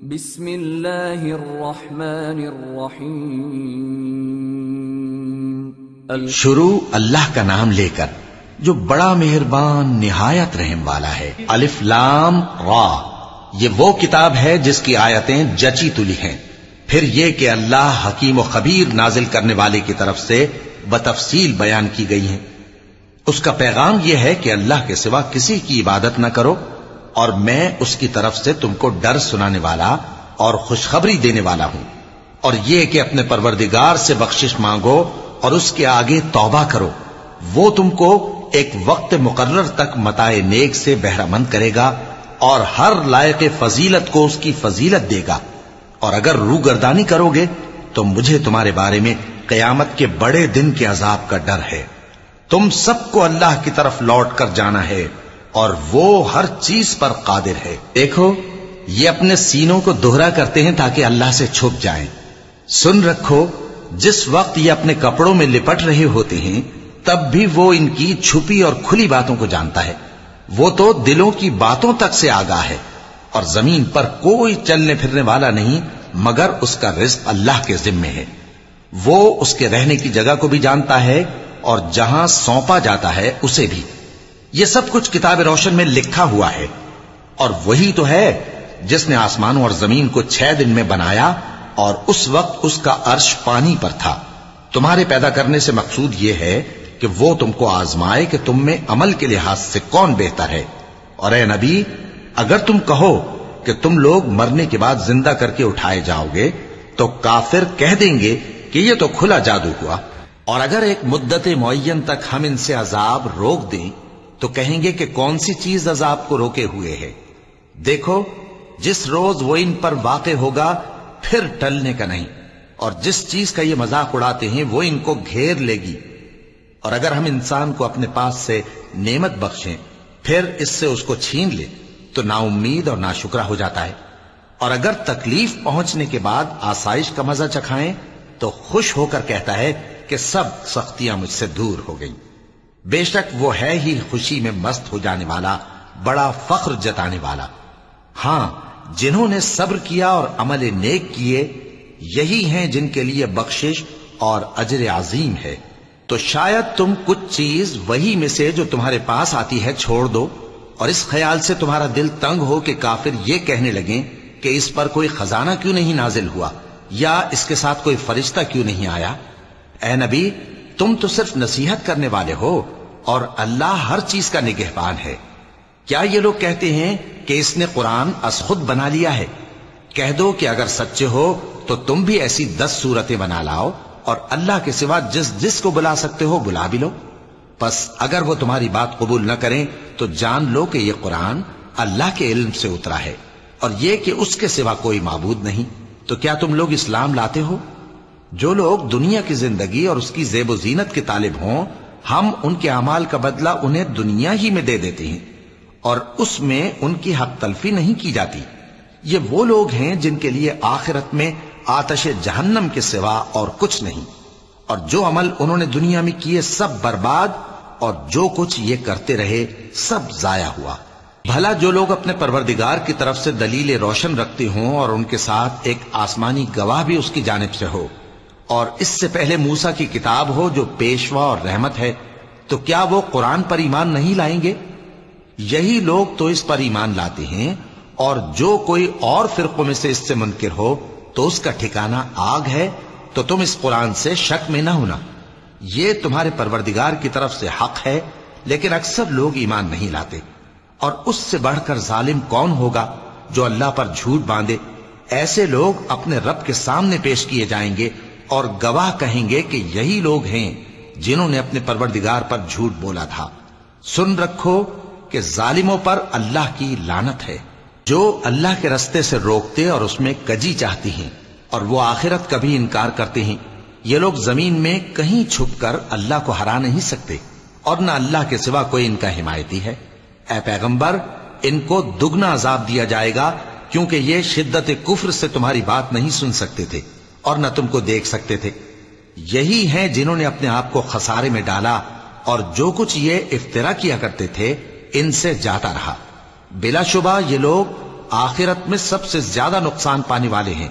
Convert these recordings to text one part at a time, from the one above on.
بسم اللہ الرحمن الرحیم شروع اللہ کا نام لے کر جو بڑا مہربان نہایت رحم والا ہے۔ الف لام را، یہ وہ کتاب ہے جس کی آیتیں جچی تلی ہیں۔ پھر یہ کہ اللہ حکیم و خبیر نازل کرنے والے کی طرف سے بتفصیل بیان کی گئی ہیں۔ اس کا پیغام یہ ہے کہ اللہ کے سوا کسی کی عبادت نہ کرو، اور میں اس کی طرف سے تم کو ڈر سنانے والا اور خوشخبری دینے والا ہوں۔ اور یہ کہ اپنے پروردگار سے بخشش مانگو اور اس کے آگے توبہ کرو، وہ تم کو ایک وقت مقرر تک متاع نیک سے بہرہ مند کرے گا اور ہر لائق فضیلت کو اس کی فضیلت دے گا۔ اور اگر روگردانی کرو گے تو مجھے تمہارے بارے میں قیامت کے بڑے دن کے عذاب کا ڈر ہے۔ تم سب کو اللہ کی طرف لوٹ کر جانا ہے اور وہ ہر چیز پر قادر ہے۔ دیکھو، یہ اپنے سینوں کو دوہرا کرتے ہیں تاکہ اللہ سے چھپ جائیں۔ سن رکھو، جس وقت یہ اپنے کپڑوں میں لپٹ رہے ہوتے ہیں تب بھی وہ ان کی چھپی اور کھلی باتوں کو جانتا ہے۔ وہ تو دلوں کی باتوں تک سے آگاہ ہے۔ اور زمین پر کوئی چلنے پھرنے والا نہیں مگر اس کا رزق اللہ کے ذمے ہے۔ وہ اس کے رہنے کی جگہ کو بھی جانتا ہے اور جہاں سونپا جاتا ہے اسے بھی۔ یہ سب کچھ کتاب روشن میں لکھا ہوا ہے۔ اور وہی تو ہے جس نے آسمانوں اور زمین کو 6 دن میں بنایا، اور اس وقت اس کا عرش پانی پر تھا۔ تمہارے پیدا کرنے سے مقصود یہ ہے کہ وہ تم کو آزمائے کہ تم میں عمل کے لحاظ سے کون بہتر ہے۔ اور اے نبی، اگر تم کہو کہ تم لوگ مرنے کے بعد زندہ کر کے اٹھائے جاؤ گے تو کافر کہہ دیں گے کہ یہ تو کھلا جادو ہوا۔ اور اگر ایک مدت معین تک ہم ان سے عذاب روک دیں تو کہیں گے کہ کون سی چیز عذاب کو روکے ہوئے ہے۔ دیکھو، جس روز وہ ان پر واقع ہوگا پھر ٹلنے کا نہیں، اور جس چیز کا یہ مذاق اڑاتے ہیں وہ ان کو گھیر لے گی۔ اور اگر ہم انسان کو اپنے پاس سے نعمت بخشیں پھر اس سے اس کو چھین لے تو نا امید اور ناشکرا ہو جاتا ہے۔ اور اگر تکلیف پہنچنے کے بعد آسائش کا مزہ چکھائیں تو خوش ہو کر کہتا ہے کہ سب سختیاں مجھ سے دور ہو گئیں۔ بے شک وہ ہے ہی خوشی میں مست ہو جانے والا، بڑا فخر جتانے والا۔ ہاں، جنہوں نے صبر کیا اور عمل نیک کیے، یہی ہیں جن کے لیے بخشش اور اجر عظیم ہے۔ تو شاید تم کچھ چیز وہی میں سے جو تمہارے پاس آتی ہے چھوڑ دو، اور اس خیال سے تمہارا دل تنگ ہو کہ کافر یہ کہنے لگیں کہ اس پر کوئی خزانہ کیوں نہیں نازل ہوا، یا اس کے ساتھ کوئی فرشتہ کیوں نہیں آیا۔ اے نبی، تم تو صرف نصیحت کرنے والے ہو، اور اللہ ہر چیز کا نگہبان ہے۔ کیا یہ لوگ کہتے ہیں کہ اس نے قرآن از خود بنا لیا ہے؟ کہہ دو کہ اگر سچے ہو تو تم بھی ایسی 10 صورتیں بنا لاؤ، اور اللہ کے سوا جس کو بلا سکتے ہو بلا بھی لو۔ پس اگر وہ تمہاری بات قبول نہ کریں تو جان لو کہ یہ قرآن اللہ کے علم سے اترا ہے، اور یہ کہ اس کے سوا کوئی معبود نہیں۔ تو کیا تم لوگ اسلام لاتے ہو؟ جو لوگ دنیا کی زندگی اور اس کی زیب و زینت کے طالب ہوں، ہم ان کے اعمال کا بدلہ انہیں دنیا ہی میں دے دیتے ہیں، اور اس میں ان کی حق تلفی نہیں کی جاتی۔ یہ وہ لوگ ہیں جن کے لیے آخرت میں آتش جہنم کے سوا اور کچھ نہیں، اور جو عمل انہوں نے دنیا میں کیے سب برباد، اور جو کچھ یہ کرتے رہے سب ضائع ہوا۔ بھلا جو لوگ اپنے پروردگار کی طرف سے دلیل روشن رکھتے ہوں اور ان کے ساتھ ایک آسمانی گواہ بھی اس کی جانب سے ہو، اور اس سے پہلے موسیٰ کی کتاب ہو جو پیشوا اور رحمت ہے، تو کیا وہ قرآن پر ایمان نہیں لائیں گے؟ یہی لوگ تو اس پر ایمان لاتے ہیں، اور جو کوئی اور فرقوں میں سے اس سے منکر ہو تو اس کا ٹھکانہ آگ ہے۔ تو تم اس قرآن سے شک میں نہ ہونا، یہ تمہارے پروردگار کی طرف سے حق ہے، لیکن اکثر لوگ ایمان نہیں لاتے۔ اور اس سے بڑھ کر ظالم کون ہوگا جو اللہ پر جھوٹ باندھے؟ ایسے لوگ اپنے رب کے سامنے پیش کیے جائیں گے اور گواہ کہیں گے کہ یہی لوگ ہیں جنہوں نے اپنے پروردگار پر جھوٹ بولا تھا۔ سن رکھو کہ ظالموں پر اللہ کی لعنت ہے، جو اللہ کے رستے سے روکتے اور اس میں کجی چاہتی ہیں، اور وہ آخرت کا بھی انکار کرتے ہیں۔ یہ لوگ زمین میں کہیں چھپ کر اللہ کو ہرا نہیں سکتے، اور نہ اللہ کے سوا کوئی ان کا حمایتی ہے۔ اے پیغمبر، ان کو دگنا عذاب دیا جائے گا، کیونکہ یہ شدت کفر سے تمہاری بات نہیں سن سکتے تھے اور نہ تم کو دیکھ سکتے تھے۔ یہی ہیں جنہوں نے اپنے آپ کو خسارے میں ڈالا، اور جو کچھ یہ افترا کیا کرتے تھے ان سے جاتا رہا۔ بلا شبہ یہ لوگ آخرت میں سب سے زیادہ نقصان پانے والے ہیں۔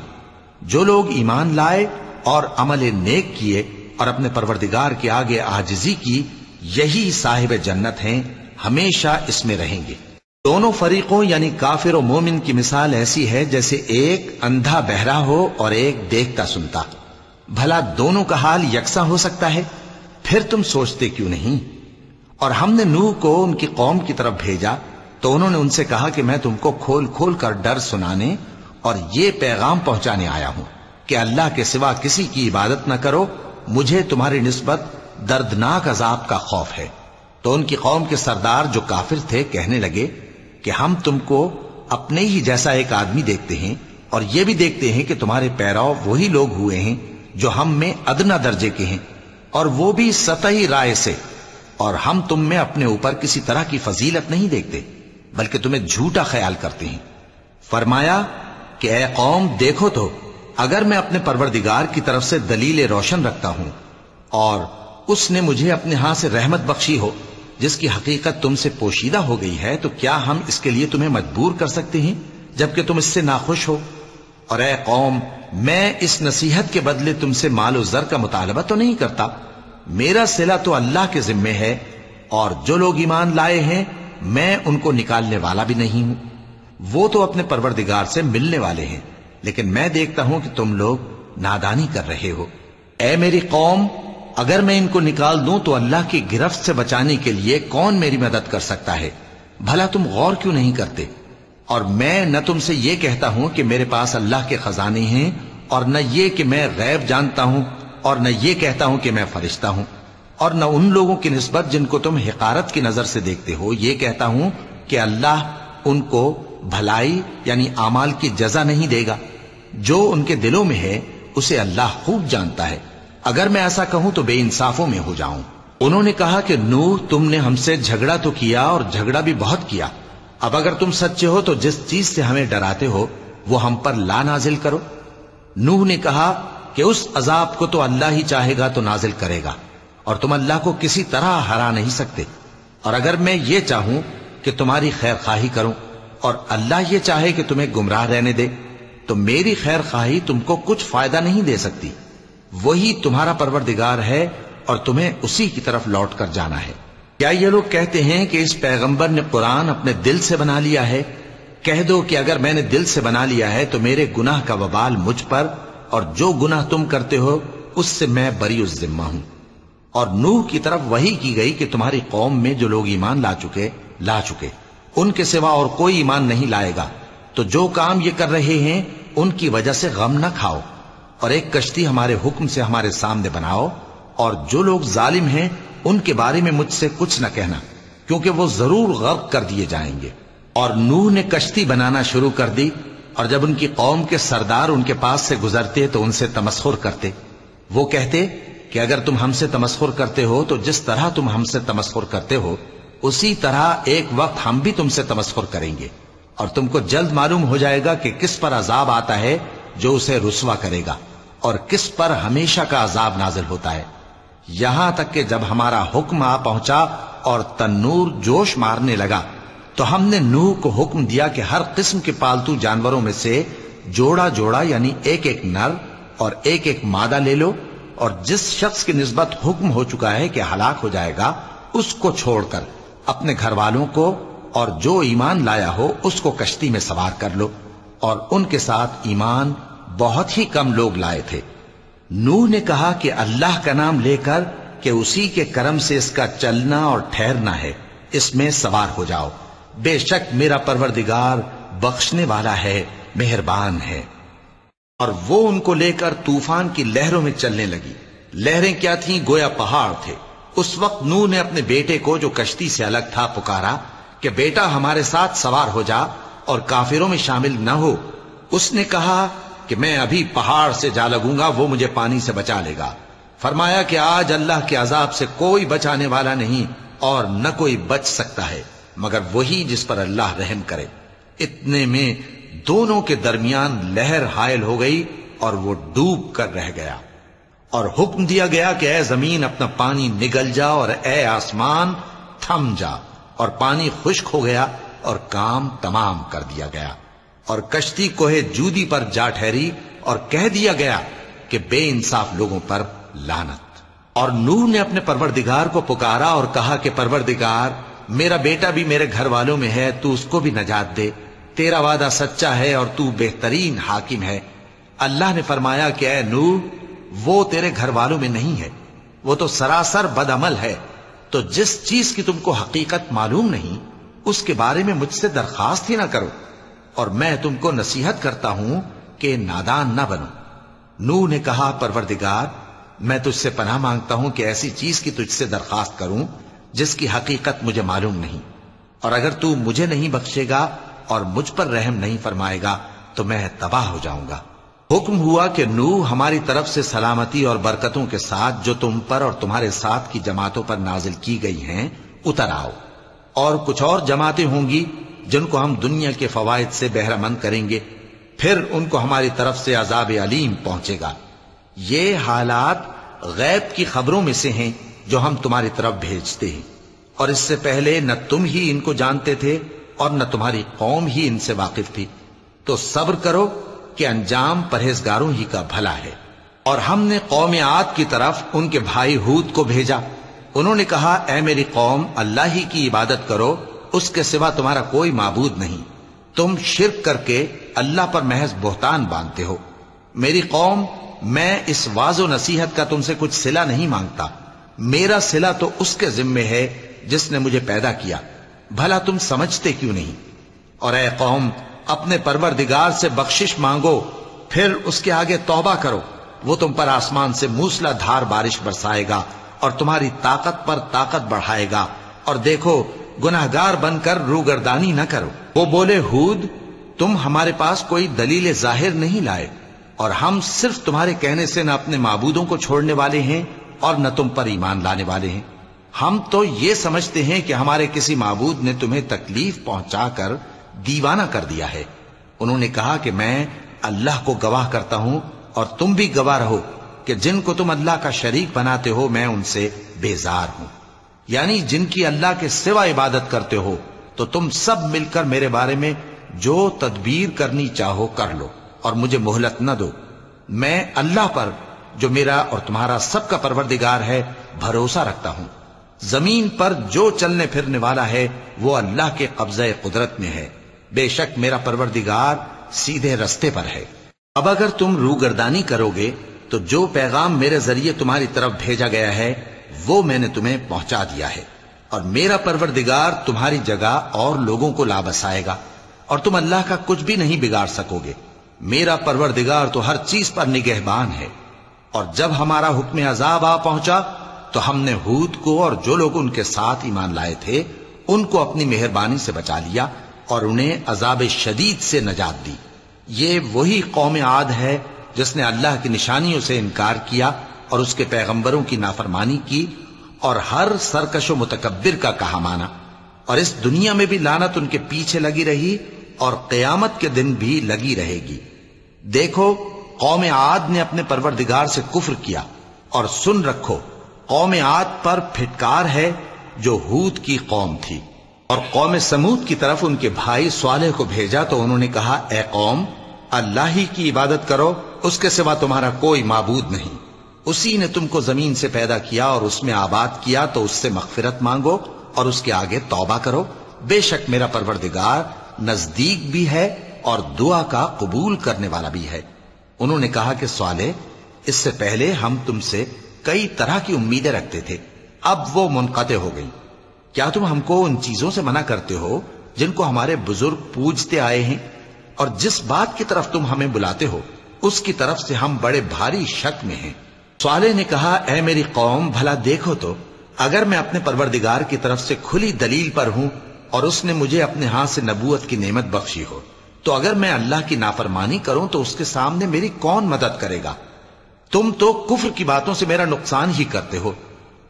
جو لوگ ایمان لائے اور عمل نیک کیے اور اپنے پروردگار کے آگے عاجزی کی، یہی صاحب جنت ہیں، ہمیشہ اس میں رہیں گے۔ دونوں فریقوں یعنی کافر و مومن کی مثال ایسی ہے جیسے ایک اندھا بہرا ہو اور ایک دیکھتا سنتا۔ بھلا دونوں کا حال یکساں ہو سکتا ہے؟ پھر تم سوچتے کیوں نہیں؟ اور ہم نے نوح کو ان کی قوم کی طرف بھیجا تو انہوں نے ان سے کہا کہ میں تم کو کھول کھول کر ڈر سنانے اور یہ پیغام پہنچانے آیا ہوں کہ اللہ کے سوا کسی کی عبادت نہ کرو، مجھے تمہاری نسبت دردناک عذاب کا خوف ہے۔ تو ان کی قوم کے سردار جو کافر تھے کہنے لگے کہ ہم تم کو اپنے ہی جیسا ایک آدمی دیکھتے ہیں اور یہ بھی دیکھتے ہیں کہ تمہارے پیرو وہی لوگ ہوئے ہیں جو ہم میں ادنا درجے کے ہیں، اور وہ بھی سطحی رائے سے، اور ہم تم میں اپنے اوپر کسی طرح کی فضیلت نہیں دیکھتے بلکہ تمہیں جھوٹا خیال کرتے ہیں۔ فرمایا کہ اے قوم دیکھو تو، اگر میں اپنے پروردگار کی طرف سے دلیل روشن رکھتا ہوں اور اس نے مجھے اپنے ہاں سے رحمت بخشی ہو جس کی حقیقت تم سے پوشیدہ ہو گئی ہے، تو کیا ہم اس کے لیے تمہیں مجبور کر سکتے ہیں جبکہ تم اس سے ناخوش ہو؟ اور اے قوم، میں اس نصیحت کے بدلے تم سے مال و زر کا مطالبہ تو نہیں کرتا، میرا صلہ تو اللہ کے ذمے ہے، اور جو لوگ ایمان لائے ہیں میں ان کو نکالنے والا بھی نہیں ہوں، وہ تو اپنے پروردگار سے ملنے والے ہیں، لیکن میں دیکھتا ہوں کہ تم لوگ نادانی کر رہے ہو۔ اے میری قوم، اگر میں ان کو نکال دوں تو اللہ کی گرفت سے بچانے کے لیے کون میری مدد کر سکتا ہے؟ بھلا تم غور کیوں نہیں کرتے؟ اور میں نہ تم سے یہ کہتا ہوں کہ میرے پاس اللہ کے خزانے ہیں، اور نہ یہ کہ میں غیب جانتا ہوں، اور نہ یہ کہتا ہوں کہ میں فرشتہ ہوں، اور نہ ان لوگوں کی نسبت جن کو تم حقارت کی نظر سے دیکھتے ہو یہ کہتا ہوں کہ اللہ ان کو بھلائی یعنی اعمال کی جزا نہیں دے گا۔ جو ان کے دلوں میں ہے اسے اللہ خوب جانتا ہے، اگر میں ایسا کہوں تو بے انصافوں میں ہو جاؤں۔ انہوں نے کہا کہ نوح، تم نے ہم سے جھگڑا تو کیا اور جھگڑا بھی بہت کیا، اب اگر تم سچے ہو تو جس چیز سے ہمیں ڈراتے ہو وہ ہم پر لا نازل کرو۔ نوح نے کہا کہ اس عذاب کو تو اللہ ہی چاہے گا تو نازل کرے گا، اور تم اللہ کو کسی طرح ہرا نہیں سکتے، اور اگر میں یہ چاہوں کہ تمہاری خیر خواہی کروں اور اللہ یہ چاہے کہ تمہیں گمراہ رہنے دے تو میری خیر خواہی تم کو کچھ فائدہ نہیں دے سکتی۔ وہی تمہارا پروردگار ہے اور تمہیں اسی کی طرف لوٹ کر جانا ہے۔ کیا یہ لوگ کہتے ہیں کہ اس پیغمبر نے قرآن اپنے دل سے بنا لیا ہے؟ کہہ دو کہ اگر میں نے دل سے بنا لیا ہے تو میرے گناہ کا وبال مجھ پر، اور جو گناہ تم کرتے ہو اس سے میں بری الذمہ ہوں۔ اور نوح کی طرف وحی کی گئی کہ تمہاری قوم میں جو لوگ ایمان لا چکے ان کے سوا اور کوئی ایمان نہیں لائے گا، تو جو کام یہ کر رہے ہیں ان کی وجہ سے غم نہ کھاؤ، اور ایک کشتی ہمارے حکم سے ہمارے سامنے بناؤ، اور جو لوگ ظالم ہیں ان کے بارے میں مجھ سے کچھ نہ کہنا، کیونکہ وہ ضرور غرق کر دیے جائیں گے۔ اور نوح نے کشتی بنانا شروع کر دی، اور جب ان کی قوم کے سردار ان کے پاس سے گزرتے تو ان سے تمسخر کرتے۔ وہ کہتے کہ اگر تم ہم سے تمسخر کرتے ہو تو جس طرح تم ہم سے تمسخر کرتے ہو اسی طرح ایک وقت ہم بھی تم سے تمسخر کریں گے، اور تم کو جلد معلوم ہو جائے گا کہ کس پر عذاب آتا ہے جو اسے رسوا کرے گا، اور کس پر ہمیشہ کا عذاب نازل ہوتا ہے۔ یہاں تک کہ جب ہمارا حکم آ پہنچا اور تنور جوش مارنے لگا تو ہم نے نوح کو حکم دیا کہ ہر قسم کے پالتو جانوروں میں سے جوڑا جوڑا یعنی ایک ایک نر اور ایک ایک مادہ لے لو، اور جس شخص کی نسبت حکم ہو چکا ہے کہ ہلاک ہو جائے گا اس کو چھوڑ کر اپنے گھر والوں کو اور جو ایمان لایا ہو اس کو کشتی میں سوار کر لو۔ اور ان کے ساتھ ایمان بہت ہی کم لوگ لائے تھے۔ نوح نے کہا کہ اللہ کا نام لے کر کہ اسی کے کرم سے اس کا چلنا اور ٹھہرنا ہے، اس میں سوار ہو جاؤ، بے شک میرا پروردگار بخشنے والا ہے، مہربان ہے۔ اور وہ ان کو لے کر طوفان کی لہروں میں چلنے لگی۔ لہریں کیا تھیں؟ گویا پہاڑ تھے۔ اس وقت نوح نے اپنے بیٹے کو جو کشتی سے الگ تھا پکارا کہ بیٹا ہمارے ساتھ سوار ہو جا اور کافروں میں شامل نہ ہو۔ اس نے کہا کہ میں ابھی پہاڑ سے جا لگوں گا، وہ مجھے پانی سے بچا لے گا۔ فرمایا کہ آج اللہ کے عذاب سے کوئی بچانے والا نہیں اور نہ کوئی بچ سکتا ہے مگر وہی جس پر اللہ رحم کرے۔ اتنے میں دونوں کے درمیان لہر حائل ہو گئی اور وہ ڈوب کر رہ گیا، اور حکم دیا گیا کہ اے زمین اپنا پانی نگل جا، اور اے آسمان تھم جا، اور پانی خشک ہو گیا اور کام تمام کر دیا گیا۔ اور کشتی کوہ جودی پر جا ٹھہری اور کہہ دیا گیا کہ بے انصاف لوگوں پر لعنت۔ اور نوح نے اپنے پروردگار کو پکارا اور کہا کہ پروردگار، میرا بیٹا بھی میرے گھر والوں میں ہے، تو اس کو بھی نجات دے، تیرا وعدہ سچا ہے اور تو بہترین حاکم ہے۔ اللہ نے فرمایا کہ اے نوح، وہ تیرے گھر والوں میں نہیں ہے، وہ تو سراسر بد عمل ہے، تو جس چیز کی تم کو حقیقت معلوم نہیں اس کے بارے میں مجھ سے درخواست ہی نہ کرو، اور میں تم کو نصیحت کرتا ہوں کہ نادان نہ بنو۔ نوح نے کہا پروردگار، میں تجھ سے پناہ مانگتا ہوں کہ ایسی چیز کی تجھ سے درخواست کروں جس کی حقیقت مجھے معلوم نہیں، اور اگر تو مجھے نہیں بخشے گا اور مجھ پر رحم نہیں فرمائے گا تو میں تباہ ہو جاؤں گا۔ حکم ہوا کہ نوح، ہماری طرف سے سلامتی اور برکتوں کے ساتھ جو تم پر اور تمہارے ساتھ کی جماعتوں پر نازل کی گئی ہیں اتر آؤ، اور کچھ اور جماعتیں ہوں گی جن کو ہم دنیا کے فوائد سے بہرہ مند کریں گے، پھر ان کو ہماری طرف سے عذاب علیم پہنچے گا۔ یہ حالات غیب کی خبروں میں سے ہیں جو ہم تمہاری طرف بھیجتے ہیں، اور اس سے پہلے نہ تم ہی ان کو جانتے تھے اور نہ تمہاری قوم ہی ان سے واقف تھی، تو صبر کرو کہ انجام پرہیزگاروں ہی کا بھلا ہے۔ اور ہم نے قوم عاد کی طرف ان کے بھائی ہود کو بھیجا، انہوں نے کہا اے میری قوم، اللہ ہی کی عبادت کرو، اس کے سوا تمہارا کوئی معبود نہیں، تم شرک کر کے اللہ پر محض بہتان باندھتے ہو۔ میری قوم، میں اس واعظ و نصیحت کا تم سے کچھ صلہ نہیں مانگتا، میرا صلہ تو اس کے ذمے ہے جس نے مجھے پیدا کیا، بھلا تم سمجھتے کیوں نہیں؟ اور اے قوم، اپنے پروردگار سے بخشش مانگو، پھر اس کے آگے توبہ کرو، وہ تم پر آسمان سے موسلا دھار بارش برسائے گا اور تمہاری طاقت پر طاقت بڑھائے گا، اور دیکھو گناہگار بن کر روگردانی نہ کرو۔ وہ بولے ہود، تم ہمارے پاس کوئی دلیل ظاہر نہیں لائے، اور ہم صرف تمہارے کہنے سے نہ اپنے معبودوں کو چھوڑنے والے ہیں اور نہ تم پر ایمان لانے والے ہیں، ہم تو یہ سمجھتے ہیں کہ ہمارے کسی معبود نے تمہیں تکلیف پہنچا کر دیوانہ کر دیا ہے۔ انہوں نے کہا کہ میں اللہ کو گواہ کرتا ہوں اور تم بھی گواہ رہو کہ جن کو تم اللہ کا شریک بناتے ہو میں ان سے بیزار ہوں، یعنی جن کی اللہ کے سوا عبادت کرتے ہو، تو تم سب مل کر میرے بارے میں جو تدبیر کرنی چاہو کر لو اور مجھے مہلت نہ دو۔ میں اللہ پر جو میرا اور تمہارا سب کا پروردگار ہے بھروسہ رکھتا ہوں۔ زمین پر جو چلنے پھرنے والا ہے وہ اللہ کے قبضہ قدرت میں ہے، بے شک میرا پروردگار سیدھے رستے پر ہے۔ اب اگر تم روگردانی کرو گے تو جو پیغام میرے ذریعے تمہاری طرف بھیجا گیا ہے وہ میں نے تمہیں پہنچا دیا ہے، اور میرا پروردگار تمہاری جگہ اور لوگوں کو لا بسائے گا، اور تم اللہ کا کچھ بھی نہیں بگاڑ سکو گے۔ میرا پروردگار تو ہر چیز پر نگہبان ہے۔ اور جب ہمارا حکم عذاب آ پہنچا تو ہم نے ہود کو اور جو لوگ ان کے ساتھ ایمان لائے تھے ان کو اپنی مہربانی سے بچا لیا اور انہیں عذاب شدید سے نجات دی۔ یہ وہی قوم عاد ہے جس نے اللہ کی نشانیوں سے انکار کیا اور اس کے پیغمبروں کی نافرمانی کی اور ہر سرکش و متکبر کا کہا مانا، اور اس دنیا میں بھی لعنت ان کے پیچھے لگی رہی اور قیامت کے دن بھی لگی رہے گی۔ دیکھو قوم عاد نے اپنے پروردگار سے کفر کیا، اور سن رکھو قوم عاد پر پھٹکار ہے جو ہود کی قوم تھی۔ اور قوم سمود کی طرف ان کے بھائی صالح کو بھیجا تو انہوں نے کہا اے قوم، اللہ ہی کی عبادت کرو، اس کے سوا تمہارا کوئی معبود نہیں، اسی نے تم کو زمین سے پیدا کیا اور اس میں آباد کیا، تو اس سے مغفرت مانگو اور اس کے آگے توبہ کرو، بے شک میرا پروردگار نزدیک بھی ہے اور دعا کا قبول کرنے والا بھی ہے۔ انہوں نے کہا کہ صالح، اس سے پہلے ہم تم سے کئی طرح کی امیدیں رکھتے تھے، اب وہ منقطع ہو گئی۔ کیا تم ہم کو ان چیزوں سے منع کرتے ہو جن کو ہمارے بزرگ پوجتے آئے ہیں؟ اور جس بات کی طرف تم ہمیں بلاتے ہو اس کی طرف سے ہم بڑے بھاری شک میں ہیں۔ صالح نے کہا اے میری قوم، بھلا دیکھو تو اگر میں اپنے پروردگار کی طرف سے کھلی دلیل پر ہوں اور اس نے مجھے اپنے ہاتھ سے نبوت کی نعمت بخشی ہو، تو اگر میں اللہ کی نافرمانی کروں تو اس کے سامنے میری کون مدد کرے گا؟ تم تو کفر کی باتوں سے میرا نقصان ہی کرتے ہو۔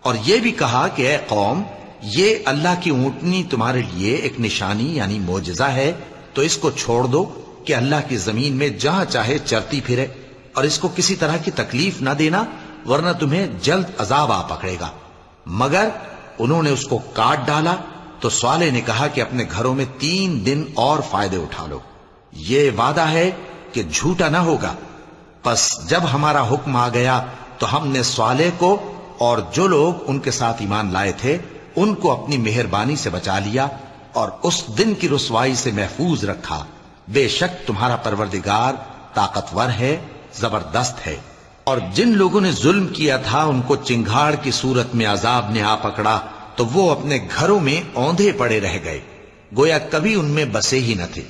اور یہ بھی کہا کہ اے قوم، یہ اللہ کی اونٹنی تمہارے لیے ایک نشانی یعنی معجزہ ہے، تو اس کو چھوڑ دو کہ اللہ کی زمین میں جہاں چاہے چرتی پھرے، اور اس کو کسی طرح کی تکلیف نہ دینا ورنہ تمہیں جلد عذاب آ پکڑے گا۔ مگر انہوں نے اس کو کاٹ ڈالا تو صالح نے کہا کہ اپنے گھروں میں 3 دن اور فائدے اٹھا لو، یہ وعدہ ہے کہ جھوٹا نہ ہوگا۔ پس جب ہمارا حکم آ گیا تو ہم نے صالح کو اور جو لوگ ان کے ساتھ ایمان لائے تھے ان کو اپنی مہربانی سے بچا لیا اور اس دن کی رسوائی سے محفوظ رکھا۔ بے شک تمہارا پروردگار طاقتور ہے، زبردست ہے۔ اور جن لوگوں نے ظلم کیا تھا ان کو چنگھاڑ کی صورت میں عذاب نے آ پکڑا تو وہ اپنے گھروں میں اوندھے پڑے رہ گئے، گویا کبھی ان میں بسے ہی نہ تھے۔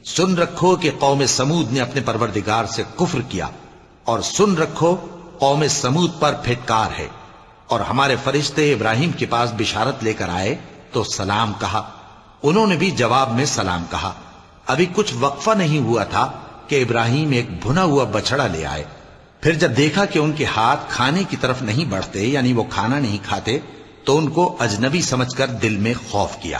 سن رکھو کہ قوم سمود نے اپنے پروردگار سے کفر کیا، اور سن رکھو قوم سمود پر پھٹکار ہے۔ اور ہمارے فرشتے ابراہیم کے پاس بشارت لے کر آئے تو سلام کہا، انہوں نے بھی جواب میں سلام کہا۔ ابھی کچھ وقفہ نہیں ہوا تھا کہ ابراہیم ایک بھنا ہوا بچڑا لے آئے۔ پھر جب دیکھا کہ ان کے ہاتھ کھانے کی طرف نہیں بڑھتے، یعنی وہ کھانا نہیں کھاتے، تو ان کو اجنبی سمجھ کر دل میں خوف کیا۔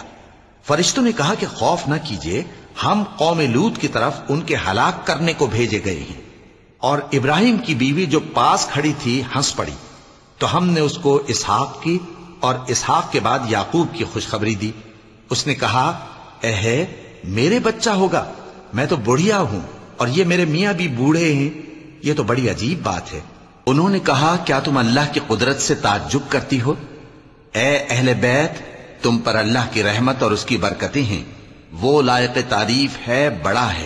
فرشتوں نے کہا کہ خوف نہ کیجیے، ہم قوم لوط کی طرف ان کے ہلاک کرنے کو بھیجے گئے ہیں۔ اور ابراہیم کی بیوی جو پاس کھڑی تھی ہنس پڑی، تو ہم نے اس کو اسحاق کی اور اسحاق کے بعد یعقوب کی خوشخبری دی۔ اس نے کہا، اے میرے بچہ ہوگا، میں تو بڑھیا ہوں اور یہ میرے میاں بھی بوڑھے ہیں، یہ تو بڑی عجیب بات ہے۔ انہوں نے کہا، کیا تم اللہ کی قدرت سے تعجب کرتی ہو؟ اے اہل بیت، تم پر اللہ کی رحمت اور اس کی برکتیں ہیں، وہ لائق تعریف ہے، بڑا ہے۔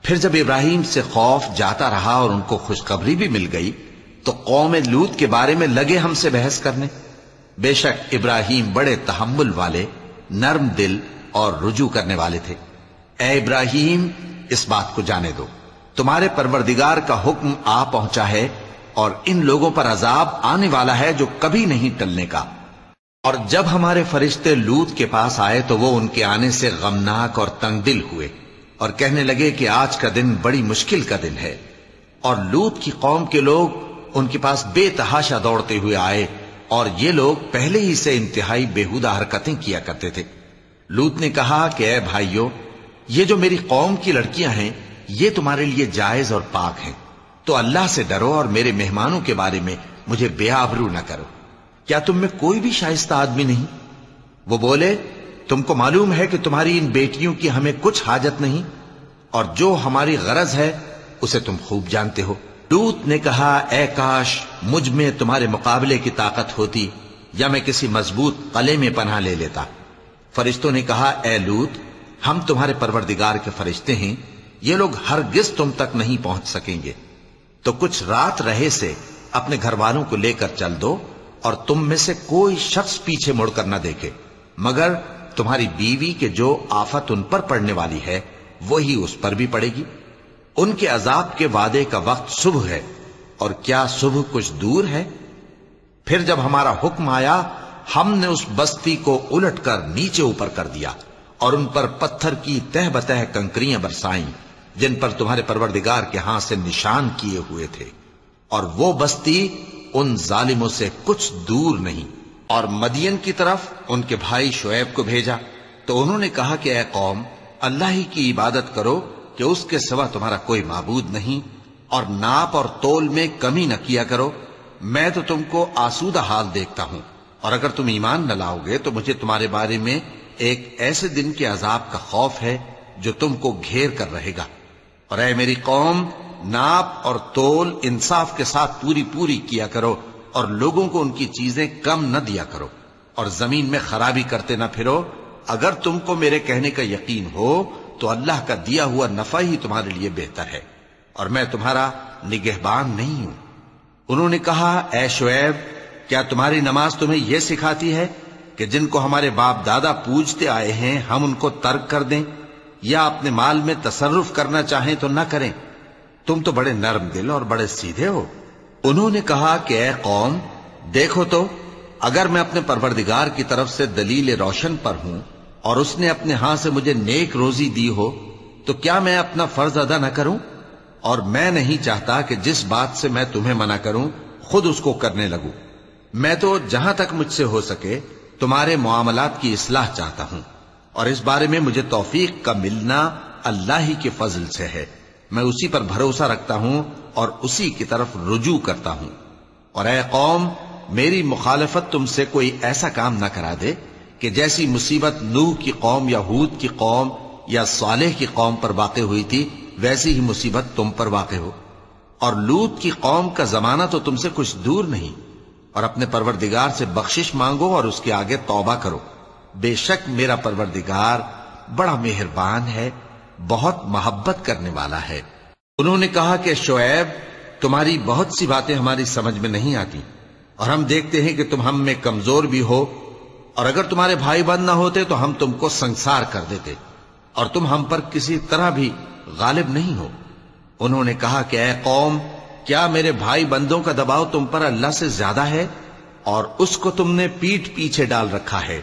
پھر جب ابراہیم سے خوف جاتا رہا اور ان کو خوشخبری بھی مل گئی تو قوم لوط کے بارے میں لگے ہم سے بحث کرنے۔ بے شک ابراہیم بڑے تحمل والے، نرم دل اور رجوع کرنے والے تھے۔ اے ابراہیم، اس بات کو جانے دو، تمہارے پروردگار کا حکم آ پہنچا ہے اور ان لوگوں پر عذاب آنے والا ہے جو کبھی نہیں ٹلنے کا۔ اور جب ہمارے فرشتے لوط کے پاس آئے تو وہ ان کے آنے سے غمناک اور تنگ دل ہوئے اور کہنے لگے کہ آج کا دن بڑی مشکل کا دن ہے۔ اور لوط کی قوم کے لوگ ان کے پاس بے تحاشا دوڑتے ہوئے آئے، اور یہ لوگ پہلے ہی سے انتہائی بےہودہ حرکتیں کیا کرتے تھے۔ لوط نے کہا کہ اے بھائیو، یہ جو میری قوم کی لڑکیاں ہیں یہ تمہارے لیے جائز اور پاک ہیں، تو اللہ سے ڈرو اور میرے مہمانوں کے بارے میں مجھے بے آبرو نہ کرو۔ کیا تم میں کوئی بھی شائستہ آدمی نہیں؟ وہ بولے، تم کو معلوم ہے کہ تمہاری ان بیٹیوں کی ہمیں کچھ حاجت نہیں، اور جو ہماری غرض ہے اسے تم خوب جانتے ہو۔ لوط نے کہا، اے کاش مجھ میں تمہارے مقابلے کی طاقت ہوتی، یا میں کسی مضبوط قلعے میں پناہ لے لیتا۔ فرشتوں نے کہا، اے لوط، ہم تمہارے پروردگار کے فرشتے ہیں، یہ لوگ ہرگز تم تک نہیں پہنچ سکیں گے، تو کچھ رات رہے سے اپنے گھر والوں کو لے کر چل دو، اور تم میں سے کوئی شخص پیچھے مڑ کر نہ دیکھے، مگر تمہاری بیوی کے جو آفت ان پر پڑنے والی ہے وہی اس پر بھی پڑے گی۔ ان کے عذاب کے وعدے کا وقت صبح ہے، اور کیا صبح کچھ دور ہے؟ پھر جب ہمارا حکم آیا ہم نے اس بستی کو الٹ کر نیچے اوپر کر دیا اور ان پر پتھر کی تہ بتہ کنکریاں برسائیں جن پر تمہارے پروردگار کے ہاں سے نشان کیے ہوئے تھے، اور وہ بستی ان ظالموں سے کچھ دور نہیں۔ اور مدین کی طرف ان کے بھائی شعیب کو بھیجا تو انہوں نے کہا کہ اے قوم، اللہ ہی کی عبادت کرو کہ اس کے سوا تمہارا کوئی معبود نہیں، اور ناپ اور تول میں کمی نہ کیا کرو، میں تو تم کو آسودہ حال دیکھتا ہوں، اور اگر تم ایمان نہ لاؤ گے تو مجھے تمہارے بارے میں ایک ایسے دن کے عذاب کا خوف ہے جو تم کو گھیر کر رہے گا۔ اور اے میری قوم، ناپ اور تول انصاف کے ساتھ پوری پوری کیا کرو، اور لوگوں کو ان کی چیزیں کم نہ دیا کرو، اور زمین میں خرابی کرتے نہ پھرو۔ اگر تم کو میرے کہنے کا یقین ہو تو اللہ کا دیا ہوا نفع ہی تمہارے لیے بہتر ہے، اور میں تمہارا نگہبان نہیں ہوں۔ انہوں نے کہا، اے شعیب، کیا تمہاری نماز تمہیں یہ سکھاتی ہے کہ جن کو ہمارے باپ دادا پوجتے آئے ہیں ہم ان کو ترک کر دیں، یا اپنے مال میں تصرف کرنا چاہیں تو نہ کریں؟ تم تو بڑے نرم دل اور بڑے سیدھے ہو۔ انہوں نے کہا کہ اے قوم، دیکھو تو، اگر میں اپنے پروردگار کی طرف سے دلیل روشن پر ہوں اور اس نے اپنے ہاں سے مجھے نیک روزی دی ہو تو کیا میں اپنا فرض ادا نہ کروں؟ اور میں نہیں چاہتا کہ جس بات سے میں تمہیں منع کروں خود اس کو کرنے لگوں۔ میں تو جہاں تک مجھ سے ہو سکے تمہارے معاملات کی اصلاح چاہتا ہوں، اور اس بارے میں مجھے توفیق کا ملنا اللہ ہی کے فضل سے ہے۔ میں اسی پر بھروسہ رکھتا ہوں اور اسی کی طرف رجوع کرتا ہوں۔ اور اے قوم، میری مخالفت تم سے کوئی ایسا کام نہ کرا دے کہ جیسی مصیبت نوح کی قوم یا ہود کی قوم یا صالح کی قوم پر واقع ہوئی تھی ویسی ہی مصیبت تم پر واقع ہو، اور لوط کی قوم کا زمانہ تو تم سے کچھ دور نہیں، اور اپنے پروردگار سے بخشش مانگو اور اس کے آگے توبہ کرو، بے شک میرا پروردگار بڑا مہربان ہے، بہت محبت کرنے والا ہے۔ انہوں نے کہا کہ شعیب، تمہاری بہت سی باتیں ہماری سمجھ میں نہیں آتی، اور ہم دیکھتے ہیں کہ تم ہم میں کمزور بھی ہو، اور اگر تمہارے بھائی بند نہ ہوتے تو ہم تم کو سنسار کر دیتے، اور تم ہم پر کسی طرح بھی غالب نہیں ہو۔ انہوں نے کہا کہ اے قوم، کیا میرے بھائی بندوں کا دباؤ تم پر اللہ سے زیادہ ہے، اور اس کو تم نے پیٹھ پیچھے ڈال رکھا ہے؟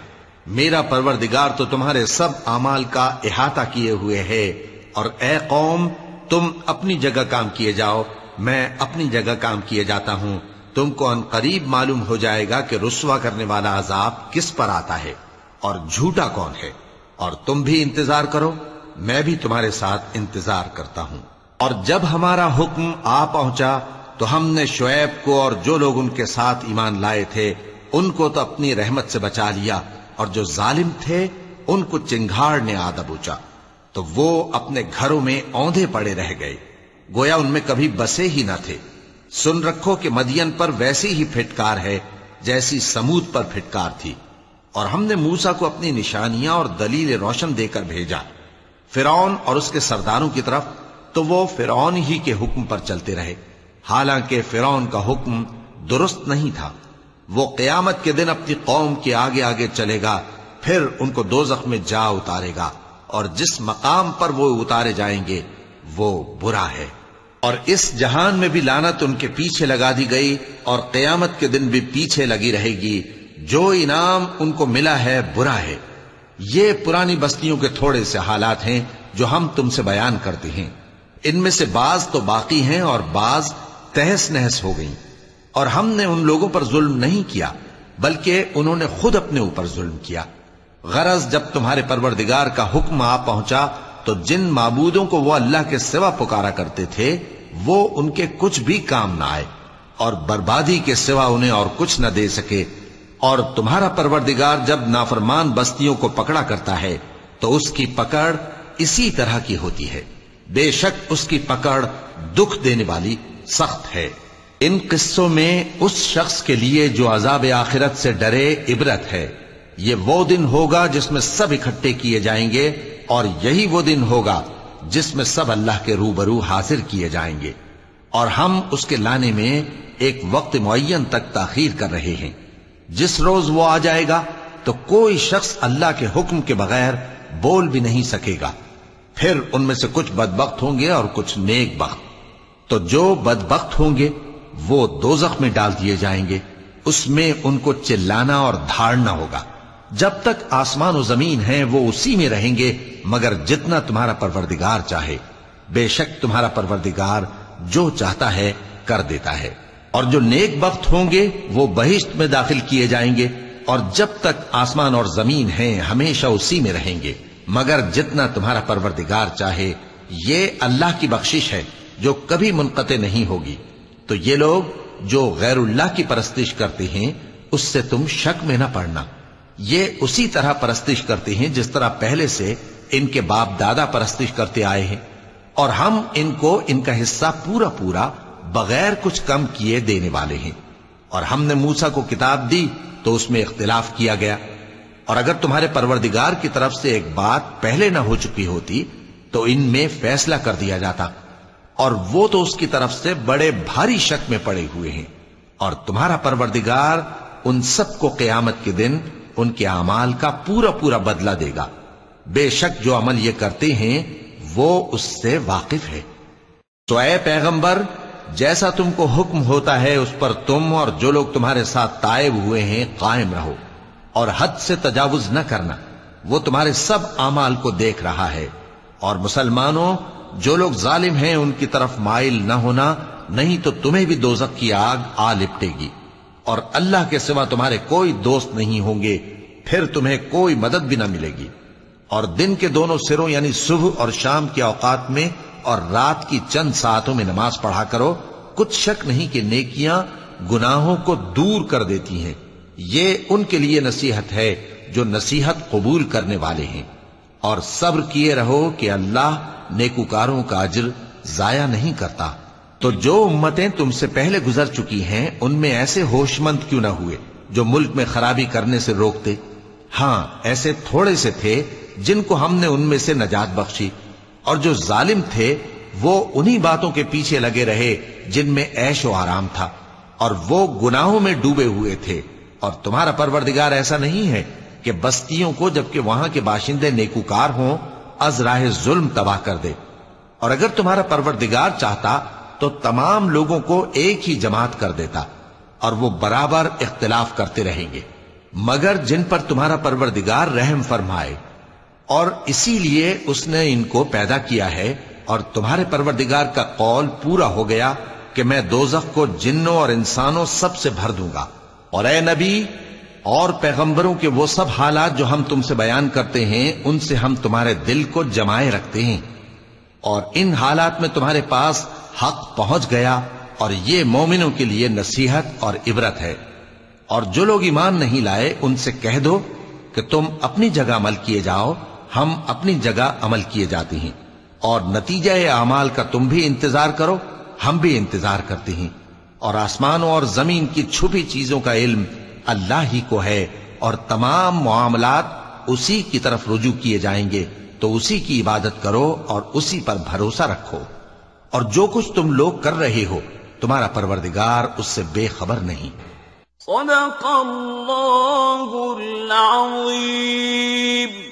میرا پروردگار تو تمہارے سب اعمال کا احاطہ کیے ہوئے ہے، اور اے قوم، تم اپنی جگہ کام کیے جاؤ، میں اپنی جگہ کام کیے جاتا ہوں، تم کو ان قریب معلوم ہو جائے گا کہ رسوا کرنے والا عذاب کس پر آتا ہے اور جھوٹا کون ہے، اور تم بھی انتظار کرو، میں بھی تمہارے ساتھ انتظار کرتا ہوں۔ اور جب ہمارا حکم آ پہنچا تو ہم نے شعیب کو اور جو لوگ ان کے ساتھ ایمان لائے تھے ان کو تو اپنی رحمت سے بچا لیا، اور جو ظالم تھے ان کو چنگھاڑ نے آ دبوچا، تو وہ اپنے گھروں میں اوندھے پڑے رہ گئے، گویا ان میں کبھی بسے ہی نہ تھے۔ سن رکھو کہ مدین پر ویسی ہی پھٹکار ہے جیسی سمود پر پھٹکار تھی، اور ہم نے موسیٰ کو اپنی نشانیاں اور دلیل روشن دے کر بھیجا فرعون اور اس کے سرداروں کی طرف، تو وہ فرعون ہی کے حکم پر چلتے رہے، حالانکہ فرعون کا حکم درست نہیں تھا۔ وہ قیامت کے دن اپنی قوم کے آگے آگے چلے گا، پھر ان کو دوزخ میں جا اتارے گا، اور جس مقام پر وہ اتارے جائیں گے وہ برا ہے۔ اور اس جہان میں بھی لعنت ان کے پیچھے لگا دی گئی، اور قیامت کے دن بھی پیچھے لگی رہے گی، جو انعام ان کو ملا ہے برا ہے۔ یہ پرانی بستیوں کے تھوڑے سے حالات ہیں جو ہم تم سے بیان کرتے ہیں، ان میں سے بعض تو باقی ہیں اور بعض تہس نہس ہو گئیں، اور ہم نے ان لوگوں پر ظلم نہیں کیا بلکہ انہوں نے خود اپنے اوپر ظلم کیا۔ غرض جب تمہارے پروردگار کا حکم آ پہنچا تو جن معبودوں کو وہ اللہ کے سوا پکارا کرتے تھے وہ ان کے کچھ بھی کام نہ آئے، اور بربادی کے سوا انہیں اور کچھ نہ دے سکے۔ اور تمہارا پروردگار جب نافرمان بستیوں کو پکڑا کرتا ہے تو اس کی پکڑ اسی طرح کی ہوتی ہے، بے شک اس کی پکڑ دکھ دینے والی سخت ہے۔ ان قصوں میں اس شخص کے لیے جو عذاب آخرت سے ڈرے عبرت ہے۔ یہ وہ دن ہوگا جس میں سب اکٹھے کیے جائیں گے، اور یہی وہ دن ہوگا جس میں سب اللہ کے روبرو حاضر کیے جائیں گے، اور ہم اس کے لانے میں ایک وقت معین تک تاخیر کر رہے ہیں۔ جس روز وہ آ جائے گا تو کوئی شخص اللہ کے حکم کے بغیر بول بھی نہیں سکے گا۔ پھر ان میں سے کچھ بدبخت ہوں گے اور کچھ نیک بخت، تو جو بدبخت ہوں گے وہ دوزخ میں ڈال دیے جائیں گے، اس میں ان کو چلانا اور دھاڑنا ہوگا۔ جب تک آسمان و زمین ہیں وہ اسی میں رہیں گے مگر جتنا تمہارا پروردگار چاہے، بے شک تمہارا پروردگار جو چاہتا ہے کر دیتا ہے۔ اور جو نیک بخت ہوں گے وہ بہشت میں داخل کیے جائیں گے، اور جب تک آسمان اور زمین ہیں ہمیشہ اسی میں رہیں گے مگر جتنا تمہارا پروردگار چاہے۔ یہ اللہ کی بخشش ہے جو کبھی منقطع نہیں ہوگی۔ تو یہ لوگ جو غیر اللہ کی پرستش کرتے ہیں اس سے تم شک میں نہ پڑنا، یہ اسی طرح پرستش کرتے ہیں جس طرح پہلے سے ان کے باپ دادا پرستش کرتے آئے ہیں، اور ہم ان کو ان کا حصہ پورا پورا بغیر کچھ کم کیے دینے والے ہیں۔ اور ہم نے موسیٰ کو کتاب دی تو اس میں اختلاف کیا گیا، اور اگر تمہارے پروردگار کی طرف سے ایک بات پہلے نہ ہو چکی ہوتی تو ان میں فیصلہ کر دیا جاتا، اور وہ تو اس کی طرف سے بڑے بھاری شک میں پڑے ہوئے ہیں۔ اور تمہارا پروردگار ان سب کو قیامت کے دن ان کے اعمال کا پورا پورا بدلہ دے گا، بے شک جو عمل یہ کرتے ہیں وہ اس سے واقف ہے۔ تو اے پیغمبر، جیسا تم کو حکم ہوتا ہے اس پر تم اور جو لوگ تمہارے ساتھ تائب ہوئے ہیں قائم رہو، اور حد سے تجاوز نہ کرنا، وہ تمہارے سب اعمال کو دیکھ رہا ہے۔ اور مسلمانوں، جو لوگ ظالم ہیں ان کی طرف مائل نہ ہونا، نہیں تو تمہیں بھی دوزخ کی آگ آ لپٹے گی، اور اللہ کے سوا تمہارے کوئی دوست نہیں ہوں گے، پھر تمہیں کوئی مدد بھی نہ ملے گی۔ اور دن کے دونوں سروں یعنی صبح اور شام کے اوقات میں اور رات کی چند ساعتوں میں نماز پڑھا کرو، کچھ شک نہیں کہ نیکیاں گناہوں کو دور کر دیتی ہیں۔ یہ ان کے لیے نصیحت ہے جو نصیحت قبول کرنے والے ہیں۔ اور صبر کیے رہو کہ اللہ نیکوکاروں کا اجر ضائع نہیں کرتا۔ تو جو امتیں تم سے پہلے گزر چکی ہیں ان میں ایسے ہوش مند کیوں نہ ہوئے جو ملک میں خرابی کرنے سے روکتے؟ ہاں ایسے تھوڑے سے تھے جن کو ہم نے ان میں سے نجات بخشی، اور جو ظالم تھے وہ انہی باتوں کے پیچھے لگے رہے جن میں عیش و آرام تھا، اور وہ گناہوں میں ڈوبے ہوئے تھے۔ اور تمہارا پروردگار ایسا نہیں ہے کہ بستیوں کو جبکہ وہاں کے باشندے نیکوکار ہوں از راہ ظلم تباہ کر دے۔ اور اگر تمہارا پروردگار چاہتا تو تمام لوگوں کو ایک ہی جماعت کر دیتا، اور وہ برابر اختلاف کرتے رہیں گے، مگر جن پر تمہارا پروردگار رحم فرمائے۔ اور اسی لیے اس نے ان کو پیدا کیا ہے، اور تمہارے پروردگار کا قول پورا ہو گیا کہ میں دوزخ کو جنوں اور انسانوں سب سے بھر دوں گا۔ اور اے نبی اور پیغمبروں کے وہ سب حالات جو ہم تم سے بیان کرتے ہیں ان سے ہم تمہارے دل کو جمائے رکھتے ہیں، اور ان حالات میں تمہارے پاس حق پہنچ گیا، اور یہ مومنوں کے لیے نصیحت اور عبرت ہے۔ اور جو لوگ ایمان نہیں لائے ان سے کہہ دو کہ تم اپنی جگہ عمل کیے جاؤ، ہم اپنی جگہ عمل کیے جاتے ہیں، اور نتیجہ اعمال کا تم بھی انتظار کرو، ہم بھی انتظار کرتے ہیں۔ اور آسمانوں اور زمین کی چھپی چیزوں کا علم اللہ ہی کو ہے، اور تمام معاملات اسی کی طرف رجوع کیے جائیں گے، تو اسی کی عبادت کرو اور اسی پر بھروسہ رکھو۔ اور جو کچھ تم لوگ کر رہے ہو تمہارا پروردگار اس سے بے خبر نہیں۔ صدق اللہ العظیم۔